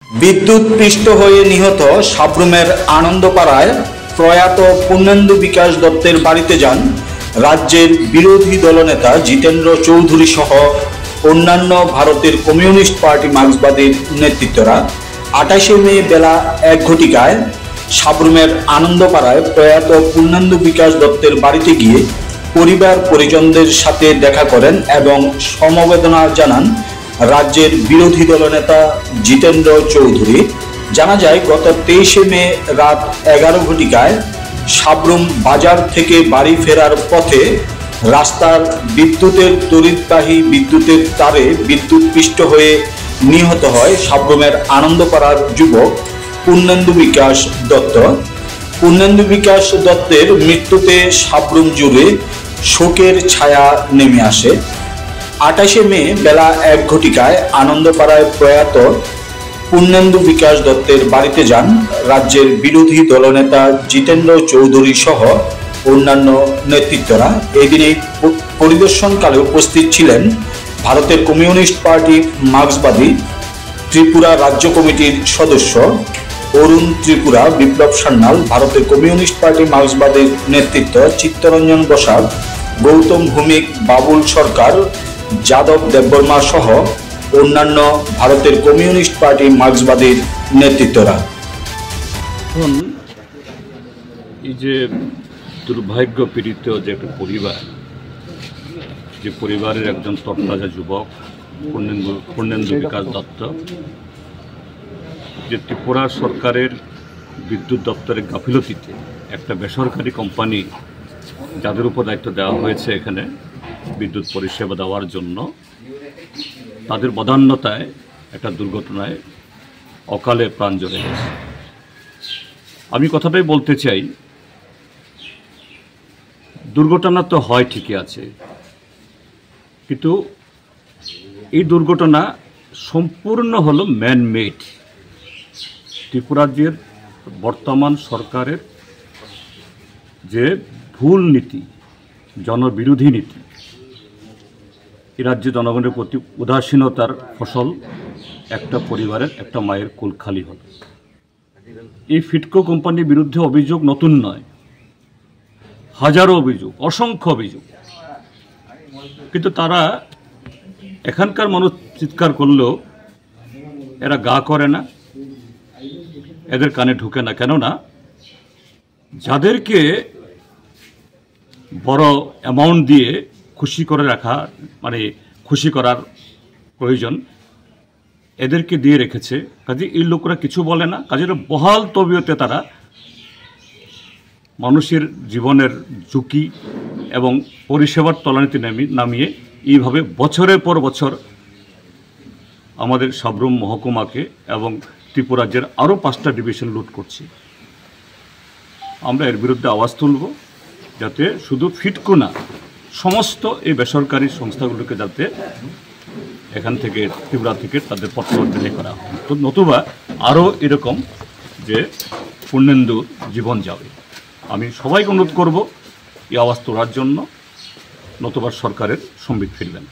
বিদ্যুৎ পৃষ্ঠ হয়ে নিহত সাব্রুমের আনন্দপাড়ায় প্রয়াত পূর্ণেন্দু বিকাশ দত্তের বাড়িতে যান রাজ্যের বিরোধী দলনেতা জিতেন্দ্র চৌধুরী সহ অন্যান্য ভারতের কমিউনিস্ট পার্টি মার্ক্সবাদীর নেতৃত্বরা। 28 মে বেলা 1 ঘটিকায় সাব্রুমের আনন্দপাড়ায় প্রয়াত পূর্ণেন্দু বিকাশ দত্তের বাড়িতে গিয়ে পরিবার পরিজনদের সাথে দেখা করেন এবং সমবেদনা জানান রাজ্যের বিরোধী দলনেতা জিতেন্দ্র চৌধুরী। জানা যায়, গত 23 মে রাত 11 ঘটিকায় সাব্রুম বাজার থেকে বাড়ি ফেরার পথে রাস্তার বিদ্যুতের তড়িৎবাহী বিদ্যুতের তারে বিদ্যুৎ পৃষ্ঠ হয়ে নিহত হয় সাব্রুমের আনন্দপাড়ার যুবক পূর্ণেন্দু বিকাশ দত্ত। পূর্ণেন্দু বিকাশ দত্তের মৃত্যুতে সাব্রুম জুড়ে শোকের ছায়া নেমে আসে। 28 মে বেলা 1 ঘটিকায় আনন্দপাড়ায় প্রয়াত পূর্ণেন্দু বিকাশ দত্তের বাড়িতে যান রাজ্যের বিরোধী দলনেতা জিতেন্দ্র চৌধুরী সহ অন্যান্য নেতৃত্বরা। এই দিনে পরিদর্শনকালে উপস্থিত ছিলেন ভারতের কমিউনিস্ট পার্টি মার্ক্সবাদী ত্রিপুরা রাজ্য কমিটির সদস্য অরুণ ত্রিপুরা, বিপ্লব সান্যাল, ভারতের কমিউনিস্ট পার্টি মার্ক্সবাদীর নেতৃত্ব চিত্তরঞ্জন বসাক, গৌতম ভৌমিক, বাবুল সরকার, যাদব দেববর্মা সহ অন্যান্য ভারতের কমিউনিস্ট পার্টি মার্ক্সবাদীর নেতৃত্বরা। এখন এই যে দুর্ভাগ্য পীড়িত যে একটা পরিবার, যে পরিবারের একজন তরতাজা যুবক পূর্ণেন্দু বিকাশ দত্ত, যে ত্রিপুরা সরকারের বিদ্যুৎ দপ্তরের গাফিলতিতে একটা বেসরকারি কোম্পানি যাদের উপর দায়িত্ব দেওয়া হয়েছে এখানে বিদ্যুৎ পরিষেবা দেওয়ার জন্য, তাদের বদান্যতায় একটা দুর্ঘটনায় অকালে প্রাণ চলে গেছে। আমি কথাটাই বলতে চাই, দুর্ঘটনা তো হয় ঠিকই আছে, কিন্তু এই দুর্ঘটনা সম্পূর্ণ হলো ম্যান মেড। ত্রিপুরা রাজ্যের বর্তমান সরকারের যে ভুল নীতি, জনবিরোধী নীতি, এই রাজ্যে জনগণের প্রতি উদাসীনতার ফসল একটা পরিবারের একটা মায়ের কোল খালি হল। এই ফিটকো কোম্পানির বিরুদ্ধে অভিযোগ নতুন নয়, হাজারো অভিযোগ, অসংখ্য অভিযোগ, কিন্তু তারা এখানকার মানুষ চিৎকার করলেও এরা গা করে না, এদের কানে ঢুকে না। কেননা যাদেরকে বড় অ্যামাউন্ট দিয়ে খুশি করে রাখা, মানে খুশি করার প্রয়োজন, এদেরকে দিয়ে রেখেছে। কাজে এই লোকরা কিছু বলে না, কাজের বহাল তবিয়তে তারা মানুষের জীবনের ঝুঁকি এবং পরিষেবার তলানিতে নামিয়ে এইভাবে বছরের পর বছর আমাদের সাব্রুম মহকুমাকে এবং ত্রিপুরা রাজ্যের আরও 5টা ডিভিশন লুট করছে। আমরা এর বিরুদ্ধে আওয়াজ তুলব, যাতে শুধু ফিটকো না, সমস্ত এই বেসরকারি সংস্থাগুলোকে যাতে এখান থেকে ত্রিপুরা থেকে তাদের প্রত্যাবর্তন করা হয়, নতুবা আরও এরকম যে পূর্ণেন্দুর জীবন যাবে। আমি সবাইকে অনুরোধ করব এই আওয়াজ তোলার জন্য, নতুবা সরকারের সম্বিত ফিরবেন।